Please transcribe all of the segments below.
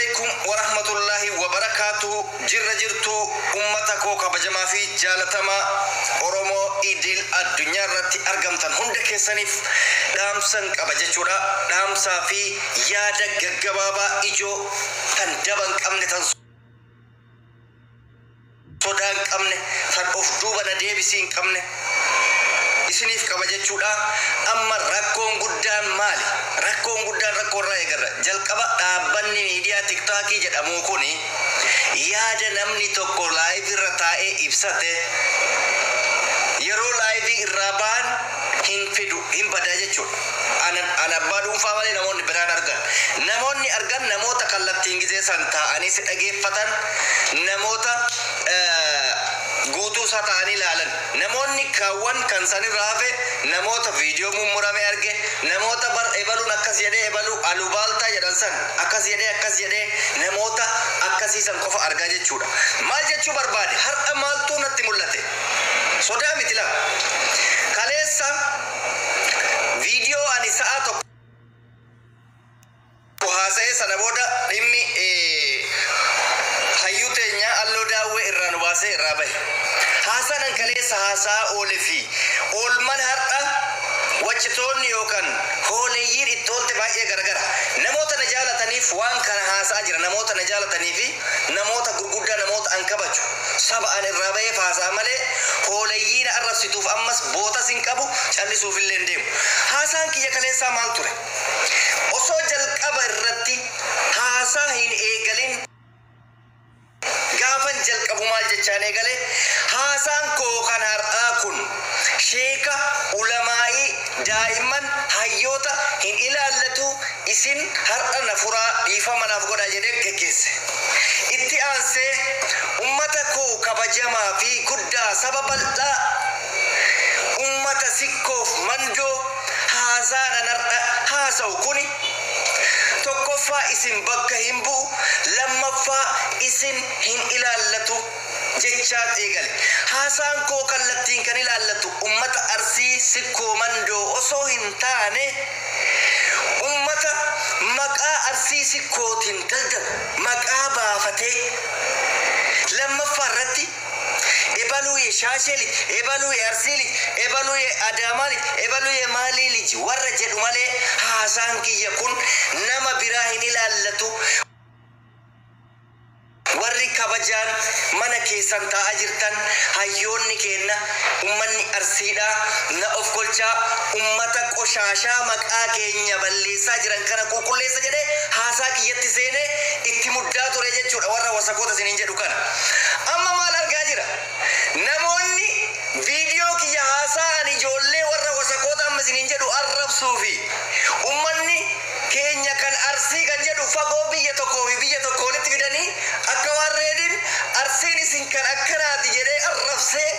عليكم ورحمة الله وبركاته. جرتو أمتكو كبجما في جالتما أرومو إدل الدنيا رتي أرقمتن هندك سنف دامسن كبجتورا دامسا في يادا غبابا إجو تندبن كمن تنسو سودان كمن تنوف دوبنا ديبسين كمن isiniif kabajachuudha. Amma rakkoon guddaan maali? Rakkoon guddaan rakkoo irraa eegarra. Jalqaba dhaabbanni miidiyaa TikTokii jedhamu kuni yaada namni tokko live irra taa'ee ibsate yeroo live irraa ba'an hin fidu hin badaa jechuudha. Ana abbaa dhuunfaa malee namoonni biraan argan. Namoonni argan namoota kallattiin gizee san taa'anii si dhageeffatan namoota guutuu isaa ta'anii ilaalan. Namoonni kaawwan kan san irraa hafe namoota viidiyoo mummurame arge namoota bar ebaluun akkas jedhee ebaluu alubaaltaa jedhan san akkas jedhee namoota akkasiisan qofa argaa jechuudha. Maal jechuu barbaade? Har'a maaltu natti mul'ate? Sodaa miti lama. Kaleessa viidiyoo ani sa'a tokko haasa'ee sana booda dhimmi hayyuu teenya alloo daawwee irraa nu baasee irraa bahe. Haasanan kaleessa haasaa oole fi oolman har'a wajjitoonni yookaan hooleeyyiin itti oolte baay'ee garagara. Namoota na jaalataniif waan kana haasaa jira. Namoota na jaalatanii fi namoota gurguddaa namoota an kabaju saba an irraa baheef haasaa malee hooleeyyiin arrabsituuf ammas bootas hin qabu callisuuf illee hin deemu. Haasaan kiyya kaleessaa maal ture? Osoo jalqaba irratti haasaa hin eegalin gaafan jalqabu maal jechaan eegale haasaan koo kan har'aa kun sheeka ulamaa'ii daa'imman hayyoota hin ilaallatu isin har'a na furaa dhiifama naaf godhaa jedhee geggeesse. Itti aansee ummata koo kabajamaa fi guddaa saba bal'aa ummata sikkoof mandoo haasaan har'a haasa'u kuni tokkoffaa isin bakka hin bu'u lammaffaa isin hin ilaallatu jechaa eegale. Haasaan koo kallattiin kan ilaallatu ummata Arsii sikkoo mandoo osoo hin taane ummata maqaa Arsii sikkootiin daldalu maqaa baafatee lammaffaa irratti ebaluye shaasheli ebaluye Arsiili ebaluye Adaamaali ebaluye Maaliili warra jedhu malee haasaan kiyya kun nama biraa hin ilaallatu. Warri kabajaan mana keessan taa'aa jirtan hayyoonni kenna ummanni Arsiidha na of golchaa ummata qoshaashaa maqaa keenya balleessaa jiran kana qulqulleessa jedhee haasaa kiyyatti seenee itti muddaa ture jechuudha. Warra wasakoota isiniin jedhu kana amma maal argaa jira? Namoonni viidiyoo kiyya haasaan ijoollee warra wasakoota amma isiniin jedhu arrabsuu fi ummanni keenya kan Arsii kan jedhu fagoo biyya tokkoo fi biyya tokko walitti fidanii akka warreedin Arsiin isin kan akkanaati jedhee arrabsee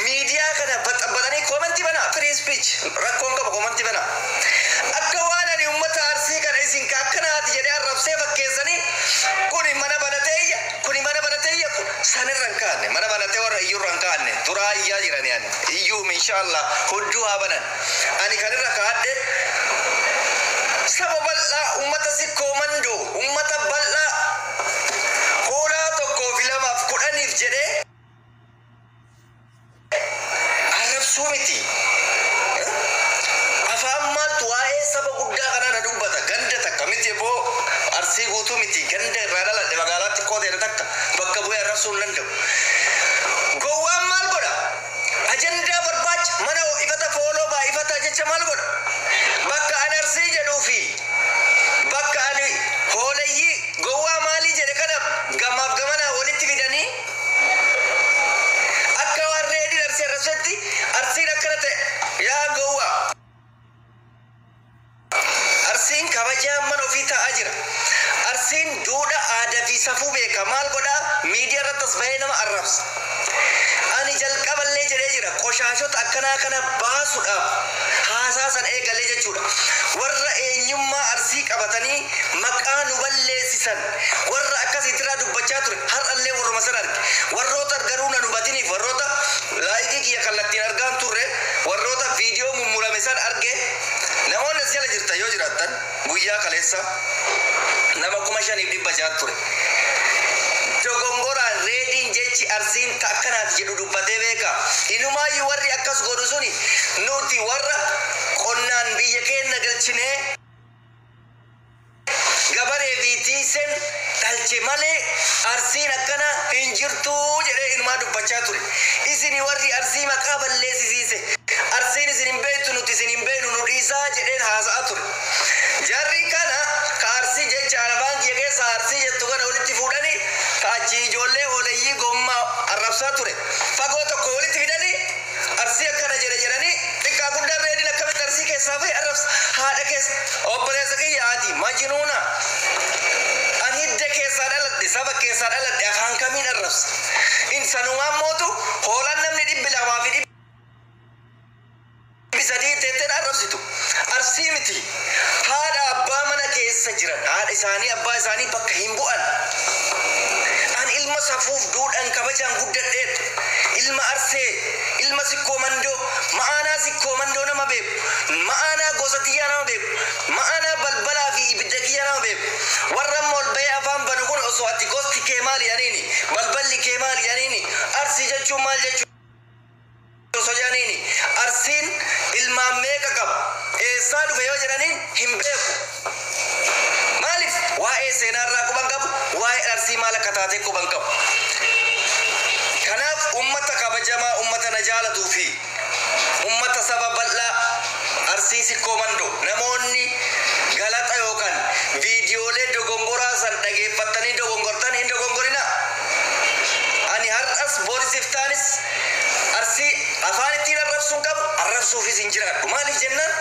miidiyaa kana baxabatanii komantii bana free speech rakkoon qaba komantii bana akka waan ani ummata Arsii kana isin kan akkanaati jedhee arrabsee fakkeessanii kuni mana banateeyya kun sanirran kaanne mana banatee warra iyyurran kaanne duraa iyyaa jiran yani iyyuu inshallah hudduu haa banan ani kanirra kaadhe saba bal'aa ummata sikkoo mandoo ummata bal'aa hoolaa tokkoo fi lamaaf kudhaniif jedhee arrabsuu miti. Afaan maaltu waa'ee saba guddaa kanaa na dubbata ganda takka miti boo Arsii guutuu miti ganda irraa dhaladhe magaalaa xiqqoo ta'e takka bakka bu'ee arrabsuu hin danda'u. Gowwaan maal godha? Ajandaa barbaacha mana ifata fooloo baay'ifata jecha maal godha? Bakka ani Arsii jedhuu fi bakka ani hooleyyii gowwaa maalii jedhe kana gamaaf gamana walitti fidanii akka warreedin Arsii arrabsetti Arsiin akkana ta'e yaa gowwaa Arsiin kabajaan mana ofii taa'aa jira. Arsiin duudhaa aadaa fi safuu beeka maal godhaa miidiyaa irrattis bahee nama arrabsa. Ani jalqaballee jedhee jira qoshaashota akkanaa kana baasuudhaaf haasaa san eegalee jechuudha. Warra eenyummaa Arsii qabatanii maqaa nu balleessisan warra akkasiitirraa dubbachaa ture har'allee warruma san arge warroota garuu na hubatiniif warroota laayikii kiyya kallattiin argaan turre warroota viidiyoo mummurame san arge namoonni as jala jirta yoo jiraattan guyyaa kaleessa nama 5,600 ture. Dogongoraan reediin jechi arsiin takkanaati jedhu dubbatee beeka. Inumaayyuu warri akkas godhu suni nuti warra qonnaan biyya keenya galchinee gabaree biitiisen dhalche malee arsiin akkana hin jirtu jedhee ilmaa dubbachaa ture. Isini warri arsii maqaa balleessisiise arsiin isin hin beektu nuti isin hin beeknu nu dhiisaa jedheen haasa'aa ture. Jarri kana ka arsii jecha afaan kiyya keessa arsii jettu kana walitti fuudhanii ka achi ijoollee hooleyyii gommaa arrabsaa ture. Fagoo tokko walitti fidanii arsii akkana jedhanii xiqqaa guddaan reediin akkamitti arsii keessaa fa'i arrabsa haadha keessa obboleessa kiyyaati majinuuna. Anidda keessaa dhaladhe saba keessaa dhaladhe afaan kamiin arrabsa. Insanumaan mootu hoolaan namni 200 fi 300 teettee arrabsitu. Arsii miti. Haadha abbaa mana keessa jiran haadha isaanii abbaa isaanii bakka hin bu'an. An ilma safuuf duudhaan kabajaan guddadheetu. Ilma arsee, ilma sikkoo mandoo, ma'aanaa sikkoo mandoo nama beeku, ma'aanaa gosa kiyyaa nama beeku, ma'aanaa balbalaa fi ibidda kiyyaa nama beeku. Warra ol bahee afaan banu kun osoo ati gosti kee maali jedhaniini, balballi kee maali jedhaniini, arsii jechuun maal jechuudha osoo jedhaniini, arsiin ilmaan meeqa qaba, eessaa dhufe yoo jedhaniin hin beeku. Maaliif waa'ee seenaarraa quban qabu, waa'ee arsii maal akka taatee quban qabu. Kanaaf ummata kabajamaa ummata na jaalatuu fi ummata saba bal'aa arsii sikkoo mandoo namoonni galata yookaan viidiyoolee dogongoraa san dhageeffattanii dogongortan hin dogongorina. Ani har'as boorisiftaanis arsii afaan ittiin arrabsuun qabu arrabsuufis hin jiraadhu. Maaliif jennaan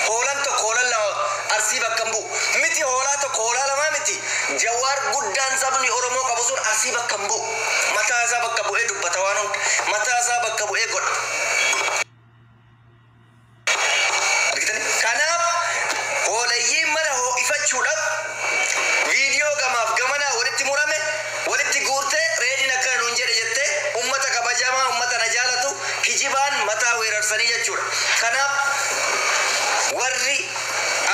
hoolaan tokko hoolaan lama arsii bakka hin bu'u. Miti hoolaa tokko hoolaa lamaa miti. Jawaar guddaan sabni Oromoo qabu sun arsii bakka hin bu'u. Mataa isaa bakka bu'ee dubbata waan hunda. Mataa isaa bakka bu'ee godha. Kanaaf hoolayyiin mana ho'ifachuudhaaf viidiyoo gamaaf gamanaa walitti murame walitti guurtee reediin akka nuun jedhe jettee ummata kabajamaa ummata na jaalatu kijibaan mataa weerarsanii jechuudha. Kanaaf warri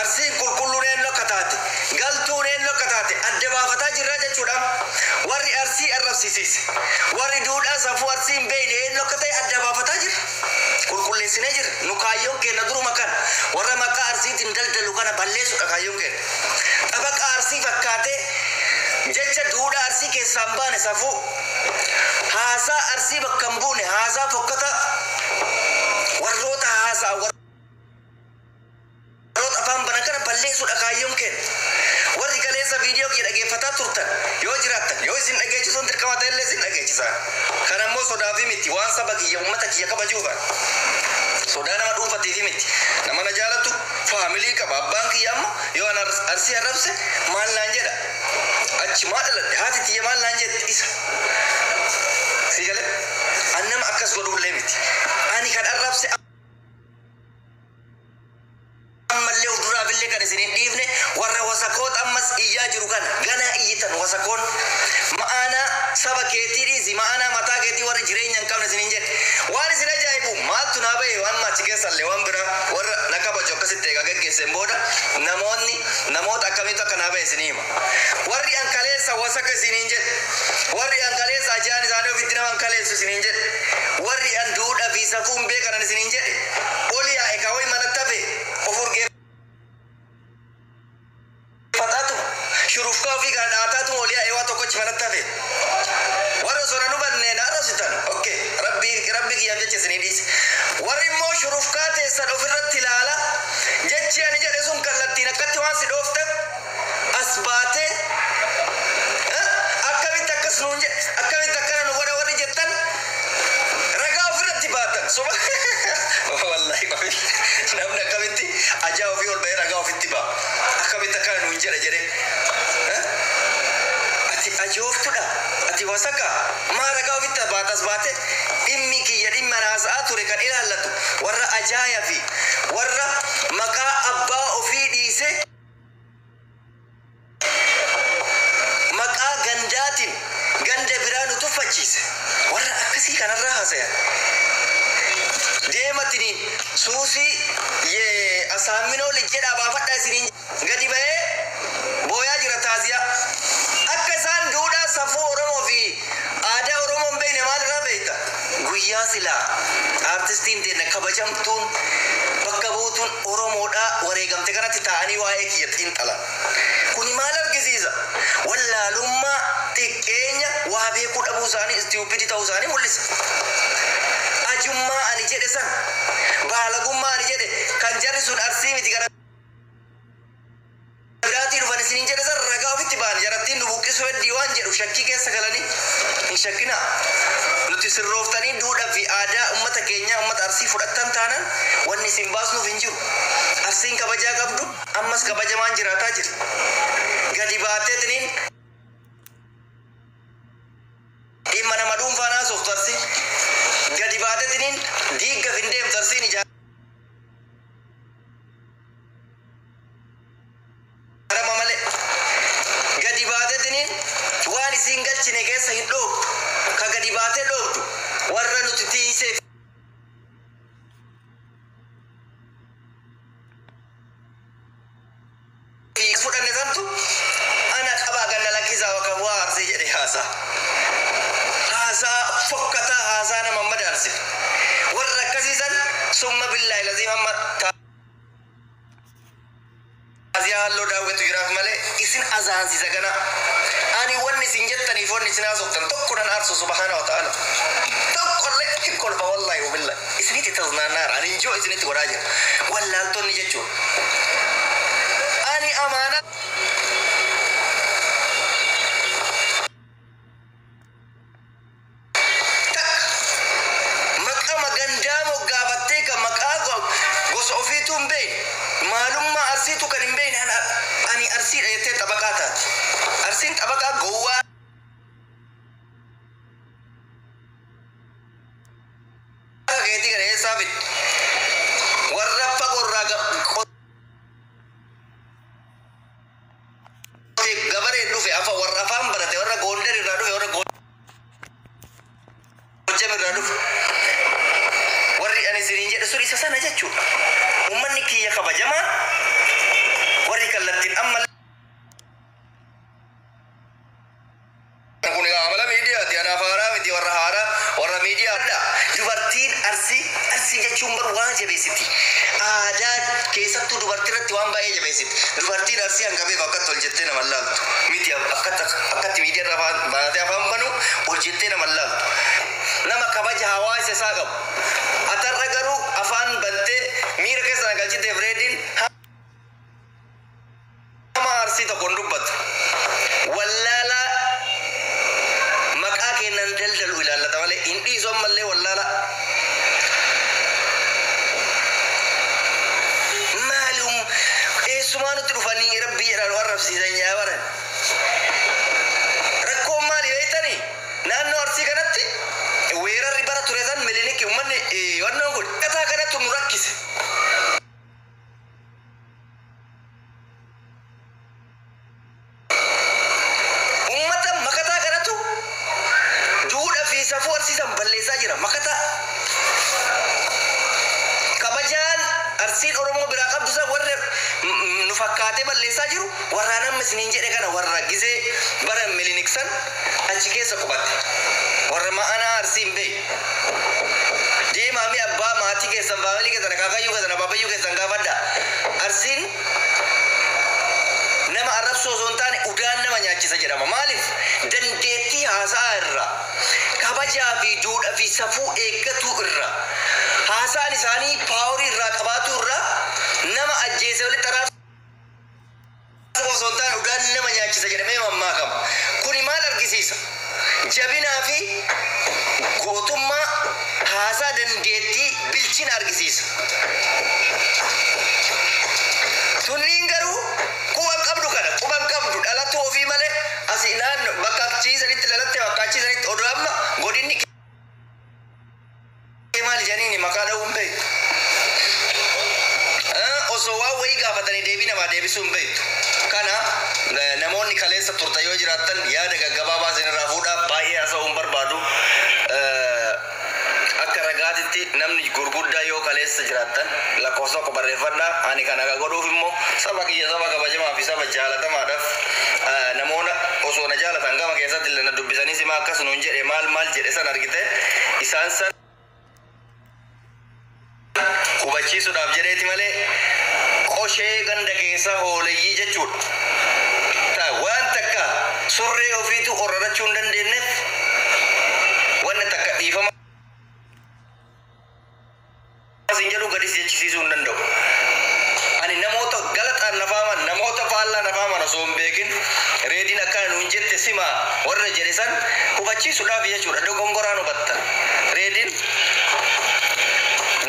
arsiin qulqulluun eenyu akka taate galtuun eenyu akka taate adda baafataa jirra jechuudha. Warri arsii arrabsiisiise warri duudhaa safuu arsiin beeyne eenyu akka ta'e adda baafataa jira. Qulqulleessinee jira. Nu kaayyoon keenya duruma kana warra maqaa arsiitiin daldalu kana balleessuudha kaayyoon keenya. Xabaqa arsii fakkaatee jecha duudhaa arsii keessaa hin baane safuu haasaa arsii bakka hin buune haasaa fokkata warroota haasaa warroota afaan banan kana balleessuudha kaayyoon keenya. Warri kaleessa viidiyoo kiyya dhageeffataa turtan yoo jiraattan yoo isin dhageechisuun dirqama ta'ellee isin dhageechisaa. Kan ammoo sodaa fi miti waan saba kiyya uummata kiyya kabajuufa. Sodaa nama dhuunfatii miti. Nama na jaalatu faamilii qaba abbaan kiyya amma yoo an arsii arrabse maal naan jedha. Achi maa dhaladhe haati tiyya maal naan jedhe isa. Si galee an nama akkas godhullee miti. Ani kan arrabse ammallee of duraabillee kan isin hin dhiifne warra wasakoota ammas iyyaa jiru kana ganaa iyyitan wasakoon ma'aanaa saba keetii dhiisi ma'aanaa mataa keetii warri jireenya hin qabne isin hin jedhe. Waan isin ajaa'ibu maaltu naa bahe waan maachi keessallee waan biraa warra na kabaju akkasitti eegaa geggeesseen booda namoota akkamitti akka naa bahe isin hima. Warri an kaleessa wasaka isin hin jedhe. Warri an kaleessa ajaan isaanii ofitti nama an kaleessu isin hin jedhe. Warri an duudhaa fi safuun beekanan isin hin jedhe. Oli yaa'e kaawwii manatti hafe of urgeeffatu. Shurufkaa ofii kana dhaataatu oli yaa'e waa tokkochi manatti hafe. Warra osoo na dhubanneen arrabsitan. Okay. Rabbi kiyyaaf jecha isinii dhiise. Warri immoo shurufkaa teessan ofirratti ilaala. Jechi ani jedhe sun kallattiin akkatti waan si dhooftan as baatee akkamitti akkas nuun jedhe akkamitti akkana nu godha warri jettan ragaa ofirratti baatan. Wallahi namni akkamitti ajaa ofii ol bahee ragaa ofitti ba'a. Akkamitti akkana nuun jedha jedhee. Ati ajooftuudha. Ati wasaka maa ragaa ofitti baatas baate dhimmi kiyya dhimma haasa'aa ture kan ilaallatu warra ajaaya fi warra maqaa abbaa ofii dhiise maqaa gandaatiin ganda biraa nu tuffachiise warra akkasii kanarraa haasayan. deematiniin suusii asaaminoo lijjedhaa baafadhaa isiniin gadi ba'ee booyaa jira taasiyaa akka isaan duudhaa safuu Oromoo fi aadaa Oromoo hin beekne maalirraa beekta guyyaa silaa artistiin deemna kabajamtuun bakka buutuun Oromoodhaa wareegamte kanatti taa'anii waa'ee kiyya xiinxala kuni maal argisiisa wallaalummaa xiqqeenya waa beekuu dhabuu isaanii istiupidii ta'uu isaanii mul'isa ajummaa ani jedhe san baalagummaa ani jedhe kan jarri sun arsii miti gara biraatii dhufan isiniin jedhe san ragaa ofitti ba'an jarattiin nu buqqisuu heddii waan jedhu shakkii keessa galanii hin shakkina nuti sirrooftanii duudhaa fi aadaa ummata keenya ummata arsii fudhattan taanan wanni isin baasnuuf hin jiru arsiin kabajaa qabdu ammas kabajamaan jiraataa jira gadi baateetiniin dhimma nama dhuunfaa naasoftu arsii gadi baateetiniin diigga fin deemtu arsiin ijaarama malee gadi baateetiniin waan isiin galchine keessa hin dhooftu ka gadi baatee dhooftu warra nuti tiiseef fudhanne santu ana qabaa ganna lakkisaa wakkan waa arsii jedhe haasaa fokkataa haasaa nama madaalse warra akkasiisan summa billaahi laziim amma taasiyaa halloo daawwetu jiraaf malee isin azaansiisa gana ani wanni isin jettaniif wanni isin haasoftan tokko nan aarsu subhaana wa ta'ala tokkollee hin kolfa wallaahi wabillaahi isinitti tasnaannaara ani injoo isinitti godhaa jira wallaaltonni jechuun ani amaana maalummaa arsiitu kan hin beekne ani arsiidha jettee xabaqaa taate arsiin xabaqaa gowwaa keetii kana eessaa fidde warra fagorraa gabareen dhufe warra afaan barate warra goondar irraa dhufe warra gojjam irraa dhufe warri ani isiniin jedhe sun isa sana jechuudha ummanni kiyya kabajamaa warri kallattiin amma kun amala miidiyaati anaaf haaraa miti warra haaraa warra miidiyaadha dubartiin arsii jechuun bar waan jabeessiti aadaa keessattuu dubartii irratti waan baay'ee jabeessiti dubartiin arsii hanqabeef akkatti ol jettee nama laaltu miti akkatti miidiyaa baatee afaan banu ol jettee nama laaltu nama kabaja hawaasa isaa qabu atarra garuu afaan bantee miira keessa nagalchite Fredin hama arsii tokkoon dubbatu wallaala maqaa kennan daldalu ilaallata malee hin dhiisu ammallee wallaala maalum eessumaa nutti dhufanii rabbii jedhaan warrabsiisan nyaabaran rakkoon maali beektanii naannoo arsii kanatti weerarri bara ture san milinikki ummanni wannoon kun dhataa kanattu nu rakkise ummata makataa kanatu duudhaa fi safuu arsiisan balleessaa jira makataa kabajaan arsiin Oromoo biraa qabdu san warra nu fakkaatee balleessaa jiru warra namni isiniin jedhe kana warra gisee bara miliniksan achi keessa qubatte warra ma'anaa arsiin bee deemaa mi abbaa maatii keessan faamilii keessan akaakayyuu keessan abaabayyuu keessan gaafadha arsiin nama arrabsoo osoo hin taane udaan nama nyaachisa jedhama maaliif dandeettii haasaa irra kabajaa fi duudhaa fi safuu eeggatuu irra haasaan isaanii paaworii irraa qabaatuu irra nama ajjeese walitti araarsu osoo hin taane udaan nama nyaachisa jedhamee mammaakama kuni maal argisiisa jabinaa fi gootummaa haasaa dandeettii bilchina argisiisa tunniin garuu quban qabdu kana quban qabdu dhalatu ofii malee asii naannoo bakka achiisanitti lalatte bakka achiisanitti oduu amma godinni maal janiini maqaa dha'uun beektu osoo waan wayii gaafatanii deebii namaa deebisuun beektu kana namoonni kaleessa turta yoo jiraattan yaada gaggabaabaa isinirraa fuudhaa baay'ee haasa'uun barbaadu akka ragaatitti namni gurguddaa yoo eessa jiraattan lakkoofsa tokko barreeffadhaa. Ani kana godhuuf immoo saba kiyya saba kabajamaa fi saba jaalatamaadhaaf namoota osoo na jaalatan gama keessatti illee na dubbisanii sima akkas nuun jedhe maal jedhe san argite isaan san hubachiisuudhaaf jedheeti malee qoshee ganda keessa hooleyyii jechuudha. Waan takka surree ofiitu orrarachuu hin dandeenyeef wanna takka dhiifama sin jedhu gadis jechisiisuu hin danda'u. Ani namoota galataan nafaaman namoota faallaa nafaaman osoo hin beekin reediin akkana nuun jette sima warra jedhe san hubachiisuudhaaf jechuudha. Dogongoraan hubattan reediin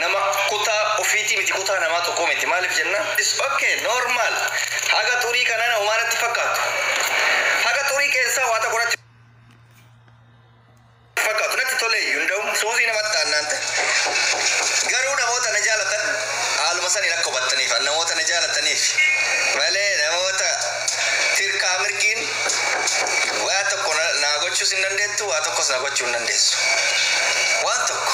nama kutaa ofiitii miti kutaa namaa tokko miti maaliif jenna okay normal haga xurii kanana umaratti fakkaatu haga xurii keessaa waa tokko natti fakkaatu natti tole hunda'u suusii namatti taannaante garuu namoota na jaalatan haaluma sanii akka hubattaniif namoota na jaalataniif malee namoota tirkaa mirkiin waa tokko naa gochuus hin dandeettu waa tokkos na gochuu hin dandeessu waan tokko